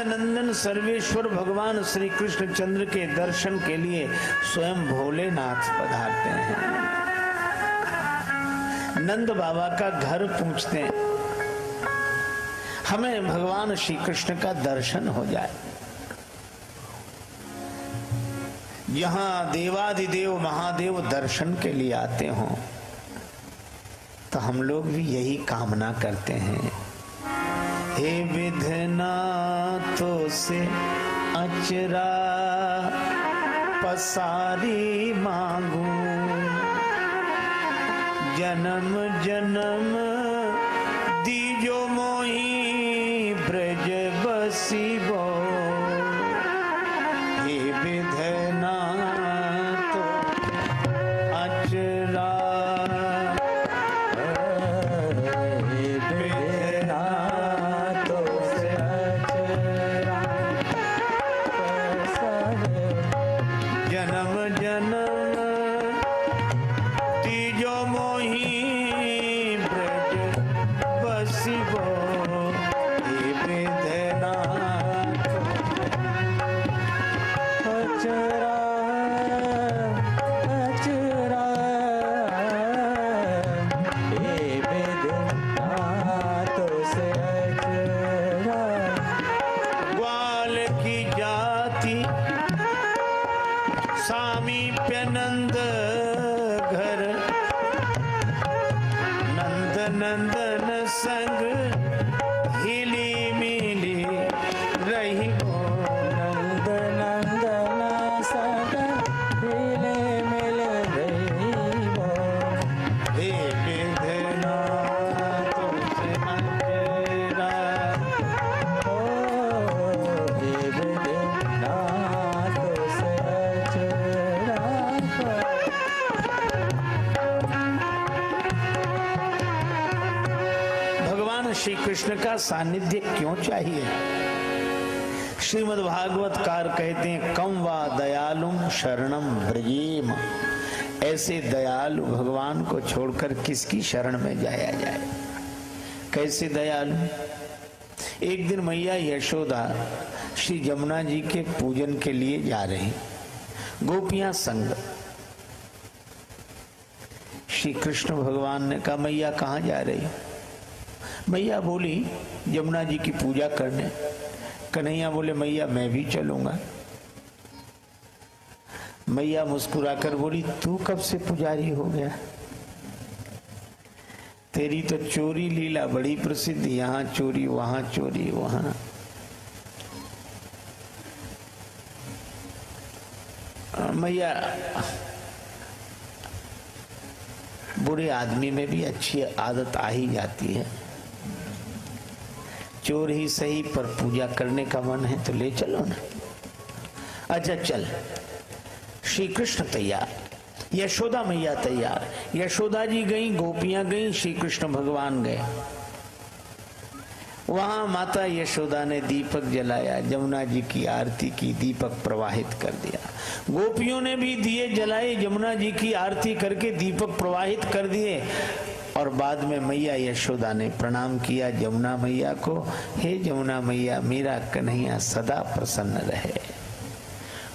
नंदन सर्वेश्वर भगवान श्री कृष्ण चंद्र के दर्शन के लिए स्वयं भोलेनाथ पधारते हैं। नंद बाबा का घर पूछते हैं, हमें भगवान श्री कृष्ण का दर्शन हो जाए। जहां देवादिदेव महादेव दर्शन के लिए आते हों, तो हम लोग भी यही कामना करते हैं, हे विधनाथों से अचरा पसारी मांगू, जन्म जन्म दीजो मोही ब्रज बसी बो, हे विधनाथ अचरा, हे विधनाथ से अचरा जन्म जन्म तीजो मोही ब्रज बसिबो, हे विधनाथ अचरा अचरा, हे विधनाथ से अचरा। ग्वाल की जाति सामीप्य नंद घर, नंद नंदन संग हिली मिली रही हो, नंद नंदन संग हिली मिल रही हो, हे विधनाथ से अचरा, ओ हे विधनाथ से अचरा। भगवान श्री कृष्ण का सानिध्य क्यों चाहिए? श्रीमद् भागवतकार कहते हैं, कम वा दयालुम शरणम ब्रजेम, ऐसे दयालु भगवान को छोड़कर किसकी शरण में जाया जाए। कैसे दयालु? एक दिन मैया यशोदा श्री जमुना जी के पूजन के लिए जा रही, गोपियां संग। श्री कृष्ण भगवान ने कहा, मैया कहाँ जा रही? मैया बोली, जमुना जी की पूजा करने। कन्हैया बोले, मैया मैं भी चलूंगा। मैया मुस्कुराकर बोली, तू कब से पुजारी हो गया? तेरी तो चोरी लीला बड़ी प्रसिद्ध, यहाँ चोरी वहां चोरी वहां। मैया, बुरे आदमी में भी अच्छी आदत आ ही जाती है, चोर ही सही पर पूजा करने का मन है तो ले चलो ना। अच्छा चल। श्री कृष्ण तैयार, यशोदा मैया तैयार, यशोदा जी गई, गोपियां गई, श्री कृष्ण भगवान गए। वहां माता यशोदा ने दीपक जलाया, जमुना जी की आरती की, दीपक प्रवाहित कर दिया। गोपियों ने भी दिए जलाए, जमुना जी की आरती करके दीपक प्रवाहित कर दिए। और बाद में मैया यशोदा ने प्रणाम किया जमुना मैया को, हे जमुना मैया, मेरा कन्हैया सदा प्रसन्न रहे।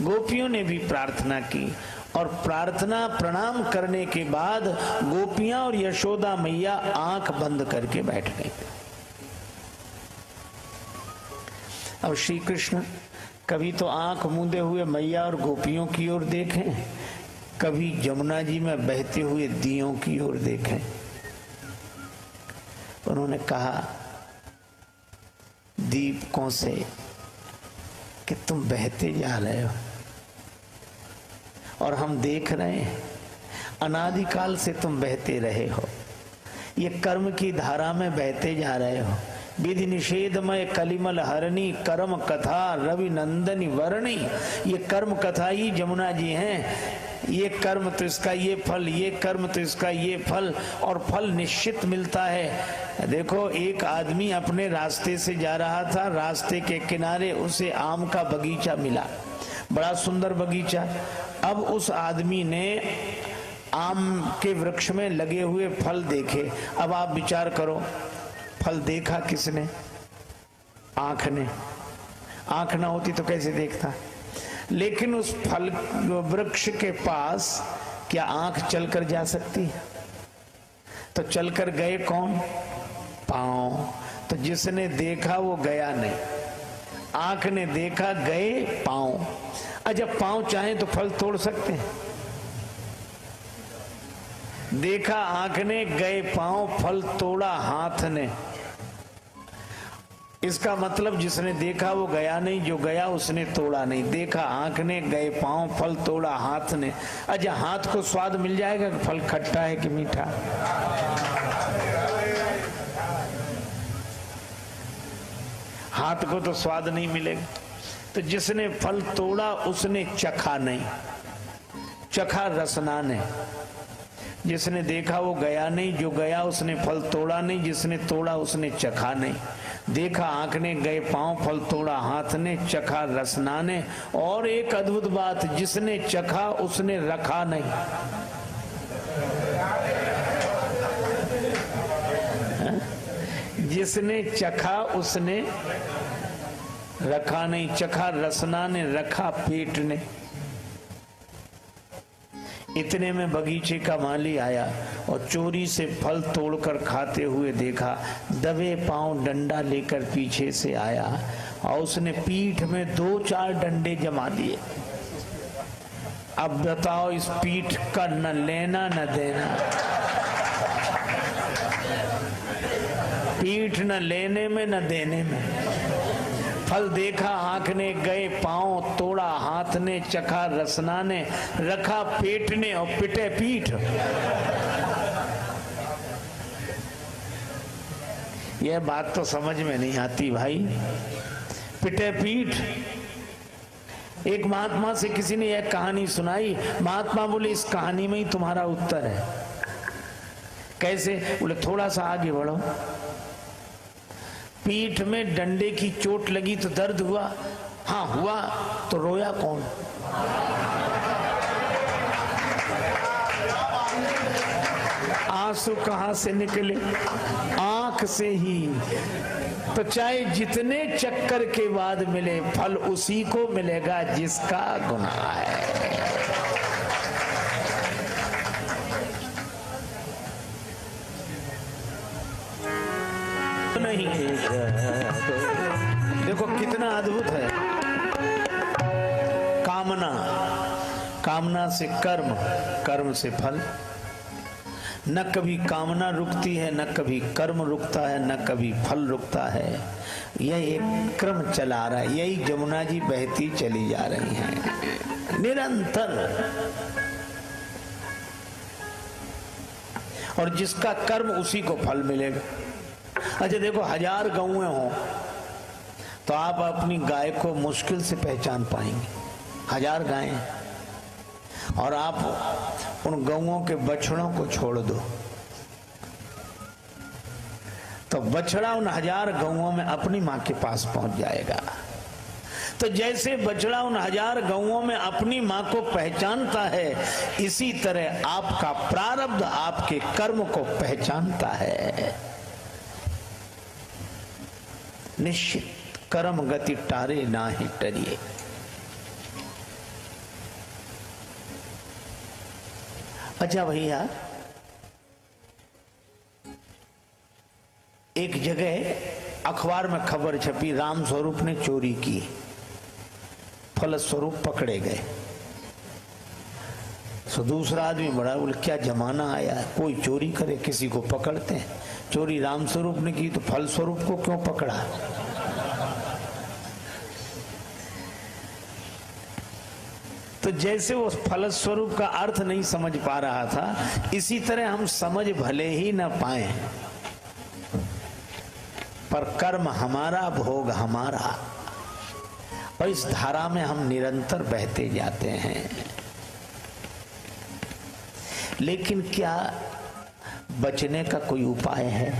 गोपियों ने भी प्रार्थना की, और प्रार्थना प्रणाम करने के बाद गोपियां और यशोदा मैया आंख बंद करके बैठ गई। अब श्री कृष्ण कभी तो आंख मूंदे हुए मैया और गोपियों की ओर देखें, कभी जमुना जी में बहते हुए दियों की ओर देखें। उन्होंने कहा दीपकों से कि तुम बहते जा रहे हो और हम देख रहे हैं, अनादिकाल से तुम बहते रहे हो, ये कर्म की धारा में बहते जा रहे हो। विधि निषेधमय कलिमल हरणी कर्म कथा रवि नंदनी वर्णी, ये कर्म कथा ही जमुना जी हैं। ये कर्म तो इसका ये फल, ये कर्म तो इसका ये फल, और फल निश्चित मिलता है। देखो, एक आदमी अपने रास्ते से जा रहा था, रास्ते के किनारे उसे आम का बगीचा मिला, बड़ा सुंदर बगीचा। अब उस आदमी ने आम के वृक्ष में लगे हुए फल देखे। अब आप विचार करो, फल देखा किसने? आंख ने। आंख ना होती तो कैसे देखता? लेकिन उस फल वृक्ष के पास क्या आंख चलकर जा सकती है? तो चलकर गए कौन? पांव। तो जिसने देखा वो गया नहीं, आंख ने देखा, गए पांव। अच्छा, पांव चाहे तो फल तोड़ सकते हैं? देखा आंख ने, गए पांव, फल तोड़ा हाथ ने। इसका मतलब जिसने देखा वो गया नहीं, जो गया उसने तोड़ा नहीं। देखा आंख ने, गए पांव, फल तोड़ा हाथ ने। अच्छा, हाथ को स्वाद मिल जाएगा कि फल खट्टा है कि मीठा? हाथ को तो स्वाद नहीं मिलेगा। तो जिसने फल तोड़ा उसने चखा नहीं, चखा रसना ने। जिसने देखा वो गया नहीं, जो गया उसने फल तोड़ा नहीं, जिसने तोड़ा उसने चखा नहीं। देखा आंख ने, गए पांव, फल तोड़ा हाथ ने, चखा रसना ने। और एक अद्भुत बात, जिसने चखा उसने रखा नहीं। जिसने चखा उसने रखा नहीं। चखा रसना ने, रखा पेट ने। इतने में बगीचे का माली आया और चोरी से फल तोड़कर खाते हुए देखा। दबे पांव डंडा लेकर पीछे से आया और उसने पीठ में 2-4 डंडे जमा दिए। अब बताओ, इस पीठ का न लेना न देना। पीठ न लेने में न देने में। फल देखा आंख ने, गए पांव, तोड़ा हाथ ने, चखा रसना ने, रखा पेट ने और पिटे पीठ। यह बात तो समझ में नहीं आती भाई। पिटे पीठ। एक महात्मा से किसी ने यह कहानी सुनाई। महात्मा बोले, इस कहानी में ही तुम्हारा उत्तर है। कैसे? बोले, थोड़ा सा आगे बढ़ो। पीठ में डंडे की चोट लगी तो दर्द हुआ? हाँ हुआ। तो रोया कौन? आंसू कहां से निकले? आंख से ही। तो चाहे जितने चक्कर के बाद मिले, फल उसी को मिलेगा जिसका गुनाह है। नहीं। देखो कितना अद्भुत है। कामना, कामना से कर्म, कर्म से फल। न कभी कामना रुकती है, न कभी कर्म रुकता है, न कभी फल रुकता है। यह एक क्रम चला रहा है। यही जमुना जी बहती चली जा रही हैं निरंतर। और जिसका कर्म उसी को फल मिलेगा। अच्छा देखो, 1000 गौएं हो तो आप अपनी गाय को मुश्किल से पहचान पाएंगे। 1000 गायें, और आप उन गौओं के बछड़ों को छोड़ दो तो बछड़ा उन 1000 गौओं में अपनी मां के पास पहुंच जाएगा। तो जैसे बछड़ा उन 1000 गौओं में अपनी मां को पहचानता है, इसी तरह आपका प्रारब्ध आपके कर्म को पहचानता है। निश्चित कर्म गति टारे ना ही टरिए। अच्छा भैया, एक जगह अखबार में खबर छपी, राम स्वरूप ने चोरी की, फलस्वरूप पकड़े गए। तो दूसरा आदमी बड़ा बोले, क्या जमाना आया है, कोई चोरी करे किसी को पकड़ते हैं। चोरी राम स्वरूप ने की तो फलस्वरूप को क्यों पकड़ा? तो जैसे वो फलस्वरूप का अर्थ नहीं समझ पा रहा था, इसी तरह हम समझ भले ही न पाए, पर कर्म हमारा, भोग हमारा, और इस धारा में हम निरंतर बहते जाते हैं। लेकिन क्या बचने का कोई उपाय है?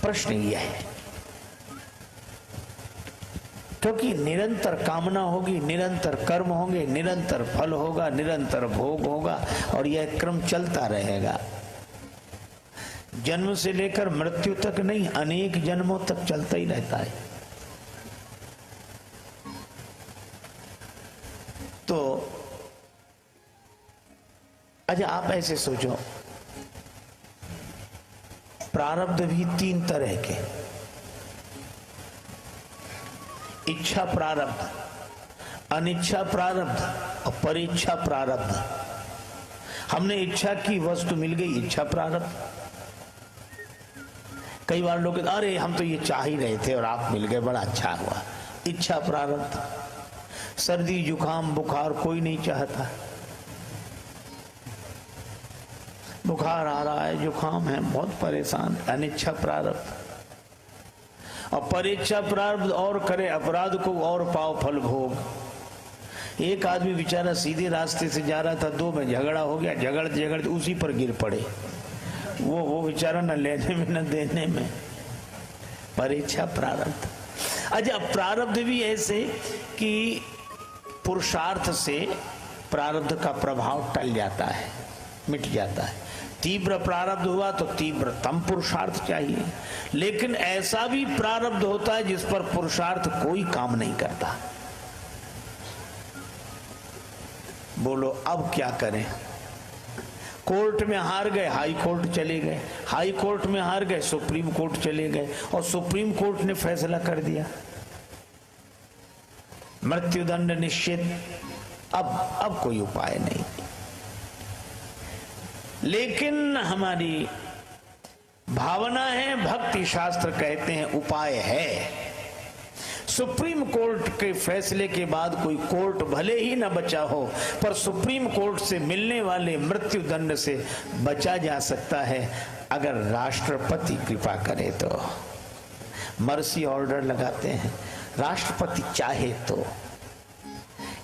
प्रश्न यह है। क्योंकि निरंतर कामना होगी, निरंतर कर्म होंगे, निरंतर फल होगा, निरंतर भोग होगा, और यह क्रम चलता रहेगा। जन्म से लेकर मृत्यु तक नहीं, अनेक जन्मों तक चलता ही रहता है। तो अच्छा आप ऐसे सोचो, प्रारब्ध भी 3 तरह के, इच्छा प्रारब्ध, अनिच्छा प्रारब्ध और परीक्षा प्रारब्ध। हमने इच्छा की वस्तु मिल गई, इच्छा प्रारब्ध। कई बार लोग अरे हम तो ये चाह ही रहे थे और आप मिल गए, बड़ा अच्छा हुआ, इच्छा प्रारब्ध। सर्दी जुकाम बुखार कोई नहीं चाहता, बुखार आ रहा है, जुकाम है, बहुत परेशान, अनिच्छा प्रारब्ध। और परीक्षा प्रारब्ध, और करे अपराध को और पाओ फल भोग। एक आदमी बेचारा सीधे रास्ते से जा रहा था, 2 में झगड़ा हो गया, झगड़ते झगड़ते उसी पर गिर पड़े। वो बेचारा न लेने में न देने में, परीक्षा प्रारब्ध। अच्छा प्रारब्ध भी ऐसे कि पुरुषार्थ से प्रारब्ध का प्रभाव टल जाता है, मिट जाता है। तीव्र प्रारब्ध हुआ तो तीव्रतम पुरुषार्थ चाहिए, लेकिन ऐसा भी प्रारब्ध होता है जिस पर पुरुषार्थ कोई काम नहीं करता। बोलो अब क्या करें? कोर्ट में हार गए, हाई कोर्ट चले गए, हाई कोर्ट में हार गए, सुप्रीम कोर्ट चले गए, और सुप्रीम कोर्ट ने फैसला कर दिया, मृत्युदंड निश्चित। अब कोई उपाय नहीं। लेकिन हमारी भावना है, भक्ति शास्त्र कहते हैं उपाय है। सुप्रीम कोर्ट के फैसले के बाद कोई कोर्ट भले ही न बचा हो, पर सुप्रीम कोर्ट से मिलने वाले मृत्यु दंड से बचा जा सकता है अगर राष्ट्रपति कृपा करे तो। मर्सी ऑर्डर लगाते हैं, राष्ट्रपति चाहे तो।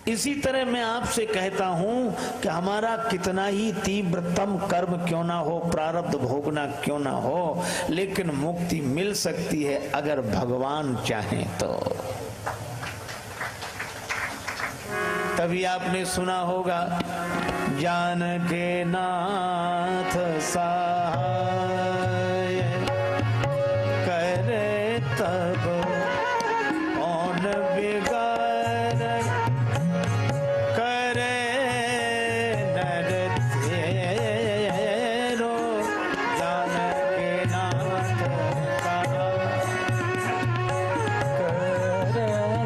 इसी तरह मैं आपसे कहता हूं कि हमारा कितना ही तीव्रतम कर्म क्यों ना हो, प्रारब्ध भोगना क्यों ना हो, लेकिन मुक्ति मिल सकती है अगर भगवान चाहें तो। तभी आपने सुना होगा, जानके नाथ सहाय करे तब कौन बिगाड़, करे नर तेरो, जानके नाथ करे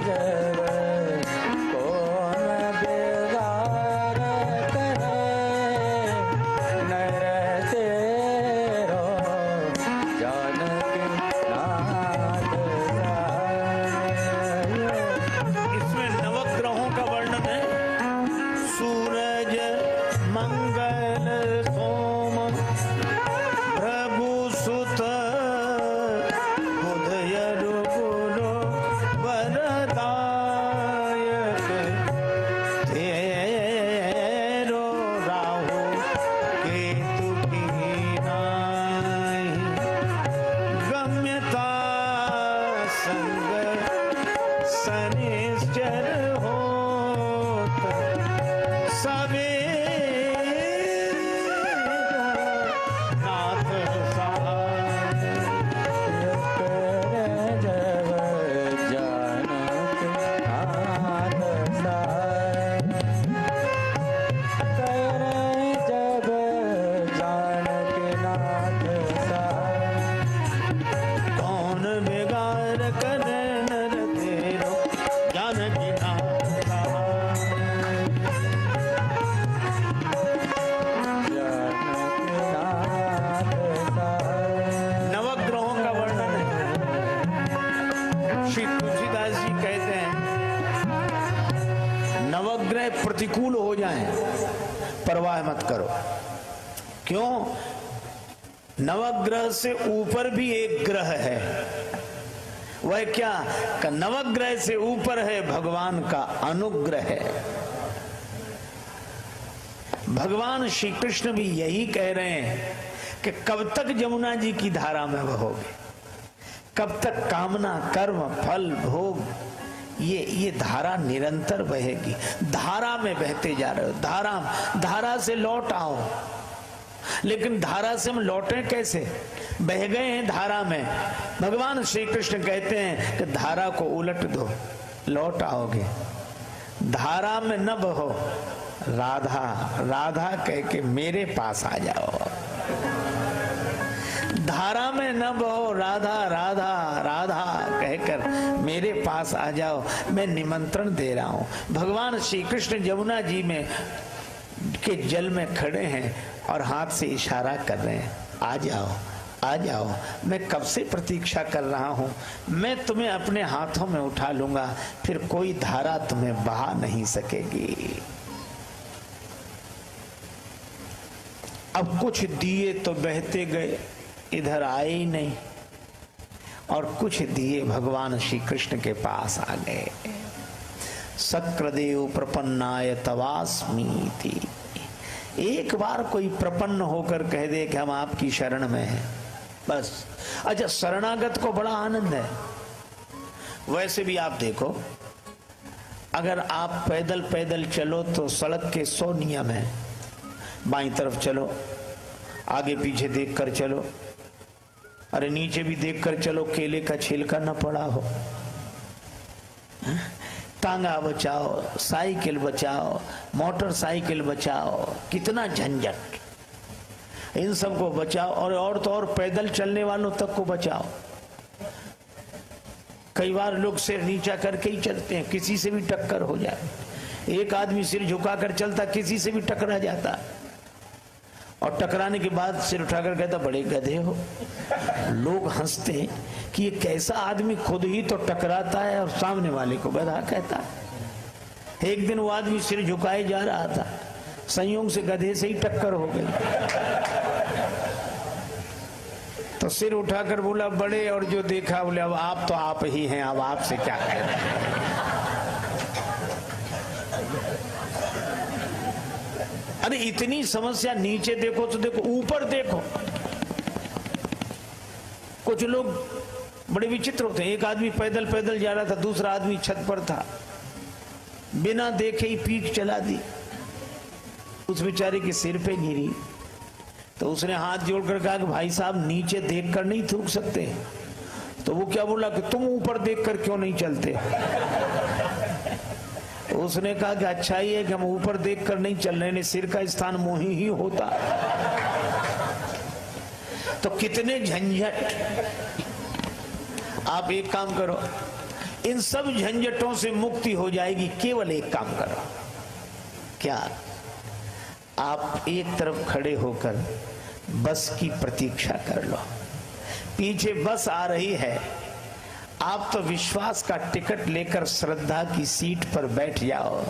जब कौन बिगाड़, करे नर तेरो, जानके नाथ। इसमें नवग्रहों का वर्णन है। सूरज मंगल सोम प्रभु सुत बुध यरु गुरु वरदायक, तेरो राहु केतु की नाई, गम्यता संग सनिश्चर होत, नाथ सहाय करे जब जानके नाथ सहाय, करे जब जानके नाथ सहाय, कौन बिगाड़ करे नर तेरो, जानकी नाथ सहाय, जानकी नाथ सहाय। नवग्रहों का वर्णन है। श्री तुलसीदास जी कहते हैं, नवग्रह प्रतिकूल हो जाएं, परवाह मत करो। क्यों? नवग्रह से ऊपर भी एक ग्रह है। वह क्या? कि नवग्रह से ऊपर है भगवान का अनुग्रह है। भगवान श्री कृष्ण भी यही कह रहे हैं कि कब तक जमुना जी की धारा में बहोगे, कब तक कामना कर्म फल भोग, ये धारा निरंतर बहेगी। धारा में बहते जा रहे हो, धारा से लौट आओ। लेकिन धारा से हम लौटे कैसे? बह गए हैं धारा में। भगवान श्री कृष्ण कहते हैं कि धारा को उलट दो, लौट आओगे। धारा में न बहो राधा, राधा कह के मेरे पास आ जाओ। धारा में न बहो राधा, राधा राधा कहकर मेरे पास आ जाओ, मैं निमंत्रण दे रहा हूं। भगवान श्री कृष्ण जमुना जी में के जल में खड़े हैं और हाथ से इशारा कर रहे हैं, आ जाओ आ जाओ, मैं कब से प्रतीक्षा कर रहा हूं, मैं तुम्हें अपने हाथों में उठा लूंगा, फिर कोई धारा तुम्हें बहा नहीं सकेगी। अब कुछ दिए तो बहते गए, इधर आए ही नहीं, और कुछ दिए भगवान श्री कृष्ण के पास आ गए। सक्रदेव प्रपन्नाय तवास्मीति। एक बार कोई प्रपन्न होकर कह दे कि हम आपकी शरण में हैं, बस। अच्छा, शरणागत को बड़ा आनंद है। वैसे भी आप देखो, अगर आप पैदल पैदल चलो तो सड़क के 100 नियम हैं। बाईं तरफ चलो, आगे पीछे देखकर चलो, अरे नीचे भी देखकर चलो, केले का छिलका न पड़ा हो, टांगा बचाओ, साइकिल बचाओ, मोटरसाइकिल बचाओ, कितना झंझट, इन सबको बचाओ। और तो और पैदल चलने वालों तक को बचाओ। कई बार लोग सिर नीचा करके ही चलते हैं, किसी से भी टक्कर हो जाए। एक आदमी सिर झुकाकर चलता, किसी से भी टकरा जाता, और टकराने के बाद सिर उठाकर कहता बड़े गधे हो। लोग हंसते हैं कि ये कैसा आदमी खुद ही तो टकराता है और सामने वाले को गधा कहता है। एक दिन वो आदमी सिर झुकाए जा रहा था, संयोग से गधे से ही टक्कर हो गई, तो सिर उठाकर बोला बड़े, और जो देखा बोले अब आप तो आप ही हैं, अब आपसे क्या कहना। अरे इतनी समस्या, नीचे देखो तो देखो, ऊपर देखो। कुछ लोग बड़े विचित्र होते हैं। एक आदमी पैदल पैदल जा रहा था, दूसरा आदमी छत पर था, बिना देखे ही पीठ चला दी, उस बेचारे के सिर पे गिरी। तो उसने हाथ जोड़कर कहा कि भाई साहब नीचे देखकर नहीं थूक सकते। तो वो क्या बोला कि तुम ऊपर देखकर क्यों नहीं चलते। उसने कहा कि अच्छा ही है कि हम ऊपर देखकर नहीं चल रहे, ने सिर का स्थान मुंह ही होता। तो कितने झंझट। आप एक काम करो, इन सब झंझटों से मुक्ति हो जाएगी, केवल एक काम करो। क्या? आप एक तरफ खड़े होकर बस की प्रतीक्षा कर लो। पीछे बस आ रही है, आप तो विश्वास का टिकट लेकर श्रद्धा की सीट पर बैठ जाओ।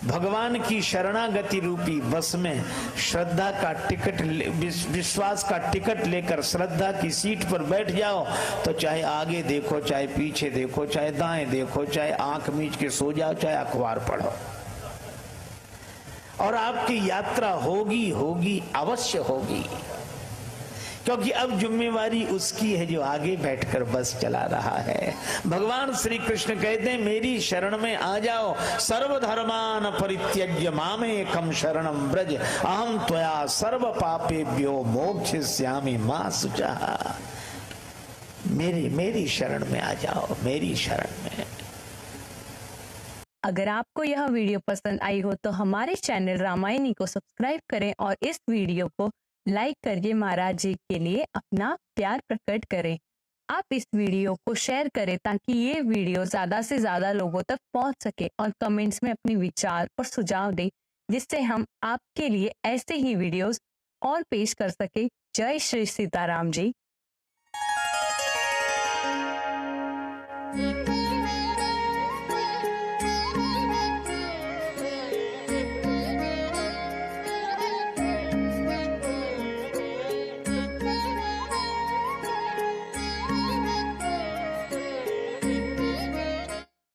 भगवान की शरणागति रूपी बस में श्रद्धा का टिकट, विश्वास का टिकट लेकर श्रद्धा की सीट पर बैठ जाओ, तो चाहे आगे देखो, चाहे पीछे देखो, चाहे दाएं देखो, चाहे आंख मीच के सो जाओ, चाहे अखबार पढ़ो, और आपकी यात्रा होगी होगी, अवश्य होगी। क्योंकि अब जिम्मेवारी उसकी है जो आगे बैठकर बस चला रहा है। भगवान श्री कृष्ण कहते हैं मेरी शरण में आ जाओ। सर्वधर्मान परित्यज्य मामेकं शरणं व्रज अहम त्वया सर्व पापेभ्यो मोक्षयिष्यामि मा शुचः। मेरी शरण में आ जाओ, मेरी शरण में। अगर आपको यह वीडियो पसंद आई हो तो हमारे चैनल रामायणी को सब्सक्राइब करें और इस वीडियो को लाइक करके महाराज जी के लिए अपना प्यार प्रकट करें। आप इस वीडियो को शेयर करें ताकि ये वीडियो ज्यादा से ज्यादा लोगों तक पहुंच सके, और कमेंट्स में अपने विचार और सुझाव दें, जिससे हम आपके लिए ऐसे ही वीडियोस और पेश कर सके। जय श्री सीताराम जी।